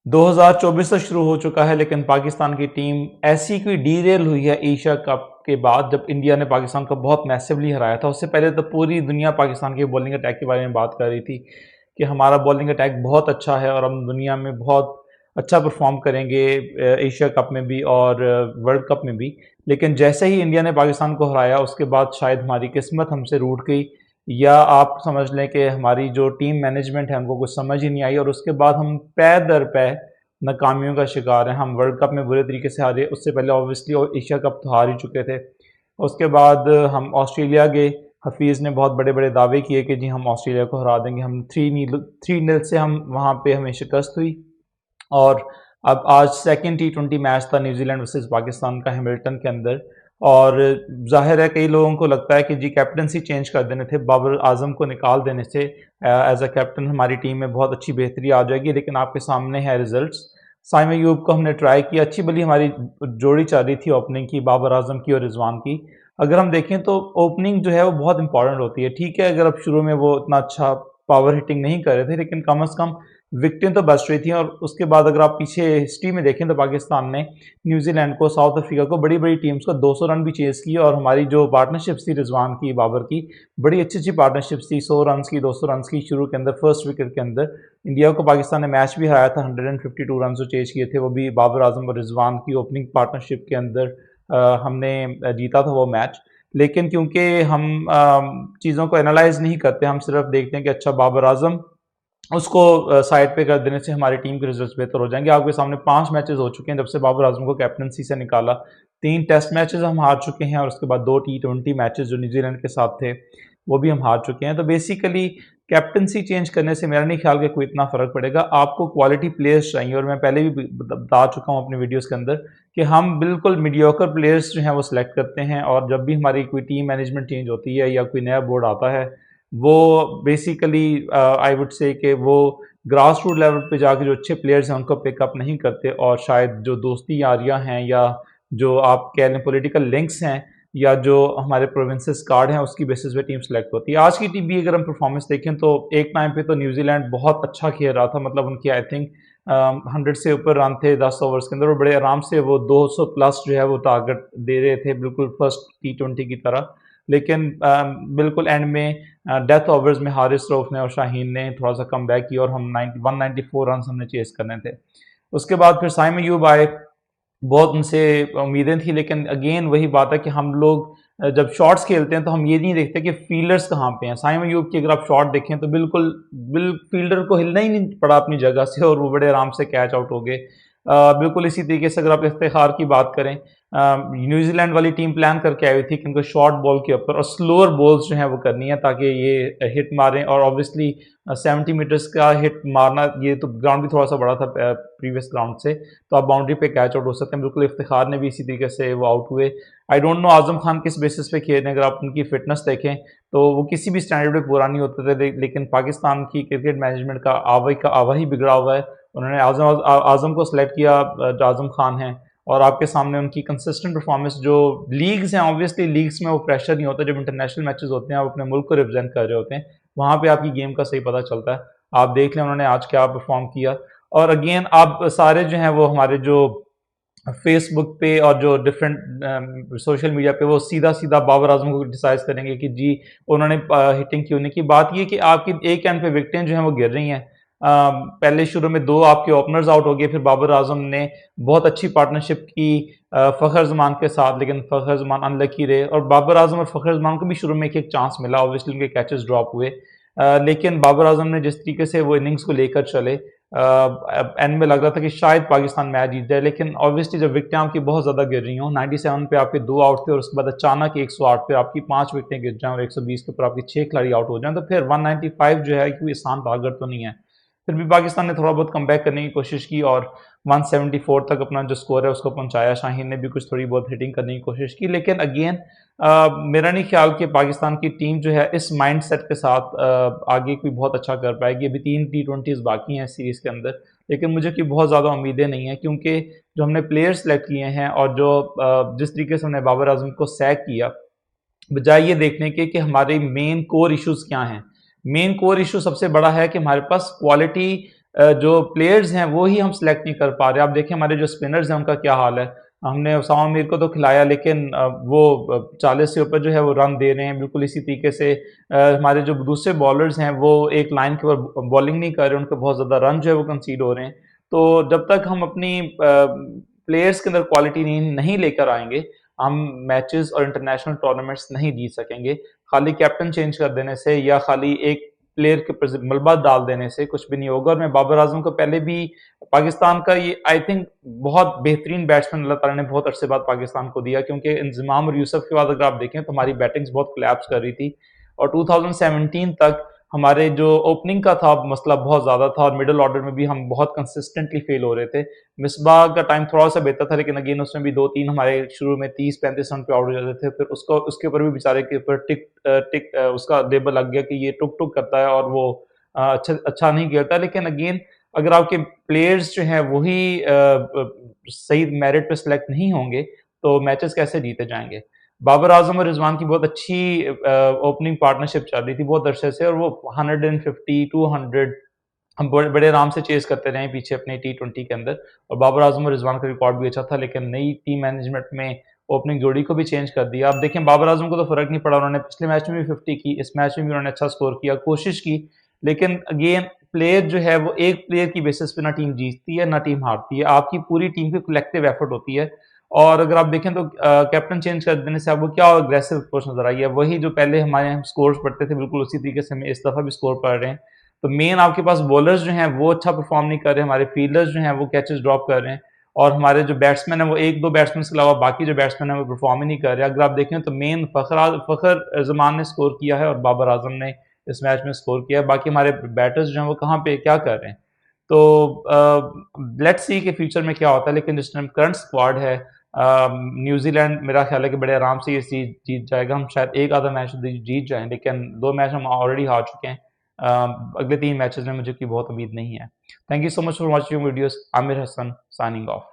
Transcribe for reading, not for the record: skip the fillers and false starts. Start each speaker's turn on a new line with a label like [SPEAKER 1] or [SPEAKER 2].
[SPEAKER 1] 2024 तो शुरू हो चुका है, लेकिन पाकिस्तान की टीम ऐसी कोई डीरेल हुई है एशिया कप के बाद, जब इंडिया ने पाकिस्तान को बहुत मैसिवली हराया था। उससे पहले तो पूरी दुनिया पाकिस्तान के बॉलिंग अटैक के बारे में बात कर रही थी कि हमारा बॉलिंग अटैक बहुत अच्छा है और हम दुनिया में बहुत अच्छा परफॉर्म करेंगे एशिया कप में भी और वर्ल्ड कप में भी। लेकिन जैसे ही इंडिया ने पाकिस्तान को हराया, उसके बाद शायद हमारी किस्मत हमसे रूठ गई, या आप समझ लें कि हमारी जो टीम मैनेजमेंट है उनको कुछ समझ ही नहीं आई, और उसके बाद हम पै दर पै नाकामियों का शिकार हैं। हम वर्ल्ड कप में बुरे तरीके से हारे, उससे पहले ऑब्वियसली और एशिया कप तो हार ही चुके थे। उसके बाद हम ऑस्ट्रेलिया गए। हफीज़ ने बहुत बड़े बड़े दावे किए कि जी हम ऑस्ट्रेलिया को हरा देंगे, हम 3-0 से हम वहाँ पे हमें शिकस्त हुई। और अब आज सेकंड टी20 मैच था न्यूजीलैंड वर्सेस पाकिस्तान का हैमिल्टन के अंदर। और जाहिर है कई लोगों को लगता है कि जी कैप्टनसी चेंज कर देने थे, बाबर आजम को निकाल देने से एज अ कैप्टन हमारी टीम में बहुत अच्छी बेहतरी आ जाएगी। लेकिन आपके सामने है रिजल्ट्स। साइम अयूब को हमने ट्राई किया, अच्छी भली हमारी जोड़ी चल रही थी ओपनिंग की, बाबर आजम की और रिजवान की। अगर हम देखें तो ओपनिंग जो है वो बहुत इंपॉर्टेंट होती है। ठीक है, अगर अब शुरू में वो इतना अच्छा पावर हिटिंग नहीं कर रहे थे, लेकिन कम अज़ कम विकेटें तो बच रही थी। और उसके बाद अगर आप पीछे हिस्ट्री में देखें तो पाकिस्तान ने न्यूजीलैंड को, साउथ अफ्रीका को, बड़ी बड़ी टीम्स को 200 रन भी चेज़ की। और हमारी जो पार्टनरशिप्स थी रिजवान की, बाबर की, बड़ी अच्छी अच्छी पार्टनरशिप्स थी, 100 रन की, 200 रन की शुरू के अंदर फर्स्ट विकेट के अंदर। इंडिया को पाकिस्तान ने मैच भी हराया था, 152 रन जो चेज किए थे वो भी बाबर आजम और रिजवान की ओपनिंग पार्टनरशिप के अंदर हमने जीता था वो मैच। लेकिन क्योंकि हम चीज़ों को एनालाइज नहीं करते, हम सिर्फ देखते हैं कि अच्छा बाबर आजम, उसको साइड पे कर देने से हमारी टीम के रिजल्ट्स बेहतर हो जाएंगे। आपके सामने 5 मैचेस हो चुके हैं जब से बाबर आजम को कैप्टनसी से निकाला। 3 टेस्ट मैचेस हम हार चुके हैं और उसके बाद 2 टी20 मैचेस जो न्यूजीलैंड के साथ थे वो भी हम हार चुके हैं। तो बेसिकली कैप्टनसी चेंज करने से मेरा नहीं ख्याल कि कोई इतना फ़र्क पड़ेगा। आपको क्वालिटी प्लेयर्स चाहिए, और मैं पहले भी बता चुका हूँ अपने वीडियोज़ के अंदर कि हम बिल्कुल मीडियोकर प्लेयर्स जो हैं वो सिलेक्ट करते हैं। और जब भी हमारी कोई टीम मैनेजमेंट चेंज होती है या कोई नया बोर्ड आता है, वो बेसिकली आई वुड से कि वो ग्रास रूट लेवल पे जाके जो अच्छे प्लेयर्स हैं उनको पिकअप नहीं करते, और शायद जो दोस्ती यारियां हैं या जो आप कह लें पॉलिटिकल लिंक्स हैं या जो हमारे प्रोविंसेस कार्ड हैं उसकी बेसिस पे टीम सेलेक्ट होती है। आज की टीम भी अगर हम परफॉर्मेंस देखें तो एक टाइम पे तो न्यूजीलैंड बहुत अच्छा खेल रहा था, मतलब उनकी आई थिंक 100 से ऊपर रन थे 10 ओवर्स के अंदर, और बड़े आराम से वो 200 प्लस जो है वो टारगेट दे रहे थे, बिल्कुल फर्स्ट टी20 की तरह। लेकिन बिल्कुल एंड में डेथ ओवर्स में हारिस रऊफ ने और शाहीन ने थोड़ा सा कम बैक किया और हम 194 रन हमने चेस करने थे। उसके बाद फिर साइम अयूब आए, बहुत उनसे उम्मीदें थी, लेकिन अगेन वही बात है कि हम लोग जब शॉट्स खेलते हैं तो हम ये नहीं देखते कि फील्डर्स कहाँ पे हैं। साइम अयूब की अगर आप शॉट देखें तो बिल्कुल फील्डर को हिलना ही नहीं पड़ा अपनी जगह से और वो बड़े आराम से कैच आउट हो गए। बिल्कुल इसी तरीके से अगर आप इफ्तिखार की बात करें, न्यूजीलैंड वाली टीम प्लान करके आई हुई थी कि उनको शॉर्ट बॉल के ऊपर और स्लोअर बॉल्स जो हैं वो करनी है ताकि ये हिट मारें। और ऑब्वियसली 70 मीटर्स का हिट मारना, ये तो ग्राउंड भी थोड़ा सा बड़ा था प्रीवियस ग्राउंड से, तो आप बाउंड्री पे कैच आउट हो सकते हैं। बिल्कुल इफ्तिखार ने भी इसी तरीके से वो आउट हुए। I don't know Azam Khan किस बेसिस पे खेल रहे हैं, अगर आप उनकी फिटनेस देखें तो वो किसी भी स्टैंडर्ड पे पूरा नहीं होते थे, लेकिन पाकिस्तान की क्रिकेट मैनेजमेंट का आवा ही बिगड़ा हुआ है। उन्होंने आजम को सिलेक्ट किया जो आजम खान है, और आपके सामने उनकी कंसिस्टेंट परफॉर्मेंस जो लीग्स हैं, ऑब्वियसली लीग्स में वो प्रेशर नहीं होता, जब इंटरनेशनल मैचेस होते हैं आप अपने मुल्क को रिप्रेजेंट कर रहे होते हैं, वहाँ पे आपकी गेम का सही पता चलता है। आप देख लें उन्होंने आज क्या परफॉर्म किया। और अगेन आप सारे जो हैं वो हमारे जो फेसबुक पे और जो डिफरेंट सोशल मीडिया पे वो सीधा सीधा बाबर आजम को क्रिटिसाइज करेंगे कि जी उन्होंने हिटिंग क्यों नहीं की। बात ये कि आपकी एक एंड पे विकेटें जो हैं वो गिर रही हैं। पहले शुरू में 2 आपके ओपनर्स आउट हो गए, फिर बाबर आजम ने बहुत अच्छी पार्टनरशिप की फ़खर जमान के साथ, लेकिन फ़खर जमान अनलकी रहे। और बाबर आजम और फ़खर जमान को भी शुरू में एक चांस मिला, ऑब्वियसली उनके कैचेस ड्रॉप हुए, लेकिन बाबर आजम ने जिस तरीके से वो इनिंग्स को लेकर चले, एंड में लग रहा था कि शायद पाकिस्तान मैच जीत जाए। लेकिन ऑब्वियसली जब विकेटें आपकी बहुत ज़्यादा गिर रही हों, 97 पे आपके 2 आउट थे और उसके बाद अचानक 108 पे आपकी 5 विकेटें गिर जाएं और 120 के ऊपर आपकी 6 खिलाड़ी आउट हो जाएं, तो फिर 195 जो है कोई आसान टारगेट तो नहीं है। फिर भी पाकिस्तान ने थोड़ा बहुत कमबैक करने की कोशिश की और 174 तक अपना जो स्कोर है उसको पहुंचाया। शाहीन ने भी कुछ थोड़ी बहुत हिटिंग करने की कोशिश की, लेकिन अगेन मेरा नहीं ख्याल कि पाकिस्तान की टीम जो है इस माइंडसेट के साथ आगे कोई बहुत अच्छा कर पाएगी। अभी 3 टी20 बाकी हैं सीरीज़ के अंदर, लेकिन मुझे कोई बहुत ज़्यादा उम्मीदें नहीं हैं, क्योंकि जो हमने प्लेयर्स सेलेक्ट किए हैं और जो जिस तरीके से हमने बाबर आजम को सैक किया, बजाय ये देखने के कि हमारे मेन कोर इश्यूज क्या हैं। मेन कोर इशू सबसे बड़ा है कि हमारे पास क्वालिटी जो प्लेयर्स हैं वो ही हम सेलेक्ट नहीं कर पा रहे। आप देखिए हमारे जो स्पिनर्स हैं उनका क्या हाल है। हमने उसामा मीर को तो खिलाया, लेकिन वो 40 से ऊपर जो है वो रन दे रहे हैं। बिल्कुल इसी तरीके से हमारे जो दूसरे बॉलर्स हैं वो एक लाइन के ऊपर बॉलिंग नहीं कर रहे, उनको बहुत ज़्यादा रन जो है वो कंसीड हो रहे हैं। तो जब तक हम अपनी प्लेयर्स के अंदर क्वालिटी नहीं लेकर आएंगे, हम मैचेस और इंटरनेशनल टूर्नामेंट्स नहीं जीत सकेंगे। खाली कैप्टन चेंज कर देने से या खाली एक प्लेयर के ऊपर मलबा डाल देने से कुछ भी नहीं होगा। और मैं बाबर आजम को पहले भी पाकिस्तान का ये आई थिंक बहुत बेहतरीन बैट्समैन अल्लाह ताला ने बहुत अरसे बाद पाकिस्तान को दिया, क्योंकि इंजमाम और यूसुफ के बाद अगर आप देखें तो हमारी बैटिंग्स बहुत कोलैप्स कर रही थी। और 2017 तक हमारे जो ओपनिंग का था मसला बहुत ज़्यादा था, और मिडल ऑर्डर में भी हम बहुत कंसिस्टेंटली फेल हो रहे थे। मिसबाह का टाइम थोड़ा सा बेहतर था, लेकिन अगेन उसमें भी 2-3 हमारे शुरू में 30-35 रन पे आउट हो जाते थे। फिर उसको उसके ऊपर भी बेचारे के ऊपर टिक उसका लेबल लग गया कि ये टुक टुक करता है और वो अच्छा अच्छा नहीं खेलता। लेकिन अगेन अगर आपके प्लेयर्स जो हैं वही सही मेरिट पे सिलेक्ट नहीं होंगे तो मैचेस कैसे जीते जाएंगे। बाबर आजम और रिजवान की बहुत अच्छी ओपनिंग पार्टनरशिप चल रही थी बहुत अरसे से, और वो 150 200 हम बड़े बड़े आराम से चेस करते रहे पीछे अपने T20 के अंदर। और बाबर आजम और रिजवान का रिकॉर्ड भी अच्छा था, लेकिन नई टीम मैनेजमेंट में ओपनिंग जोड़ी को भी चेंज कर दिया। अब देखें बाबर आजम को तो फर्क नहीं पड़ा, उन्होंने पिछले मैच में भी 50 की, इस मैच में भी उन्होंने अच्छा स्कोर किया, कोशिश की। लेकिन अगेन प्लेयर जो है वो एक प्लेयर की बेसिस पे ना टीम जीतती है ना टीम हारती है, आपकी पूरी टीम की कलेक्टिव एफर्ट होती है। और अगर आप देखें तो कैप्टन चेंज कर देने से आपको क्या अग्रेसिव अप्रोच नजर आई है, वही जो पहले हमारे हम स्कोर्स पढ़ते थे बिल्कुल उसी तरीके से हमें इस दफा भी स्कोर पढ़ रहे हैं। तो मेन आपके पास बॉलर्स जो हैं वो अच्छा परफॉर्म नहीं कर रहे, हमारे फील्डर्स जो हैं वो कैचेस ड्रॉप कर रहे हैं, और हमारे जो बैट्समैन हैं वो एक दो बैट्समैन के अलावा बाकी जो बैट्समैन हैं वो परफॉर्म ही नहीं कर रहे। अगर आप देखें तो मेन फखर जमान ने स्कोर किया है और बाबर आजम ने इस मैच में स्कोर किया है, बाकी हमारे बैटर्स जो हैं वो कहाँ पे क्या कर रहे हैं। तो लेट्स सी कि फ्यूचर में क्या होता है, लेकिन जिस टाइम करंट स्क्वाड है न्यूजीलैंड मेरा ख्याल है कि बड़े आराम से ये सीरीज जीत जाएगा। हम शायद एक आधा मैच जीत जाएं, लेकिन 2 मैच हम ऑलरेडी हार चुके हैं। अगले 3 मैचेस में मुझे की बहुत उम्मीद नहीं है। Thank you so much for watching videos. Aamir Hasan signing of.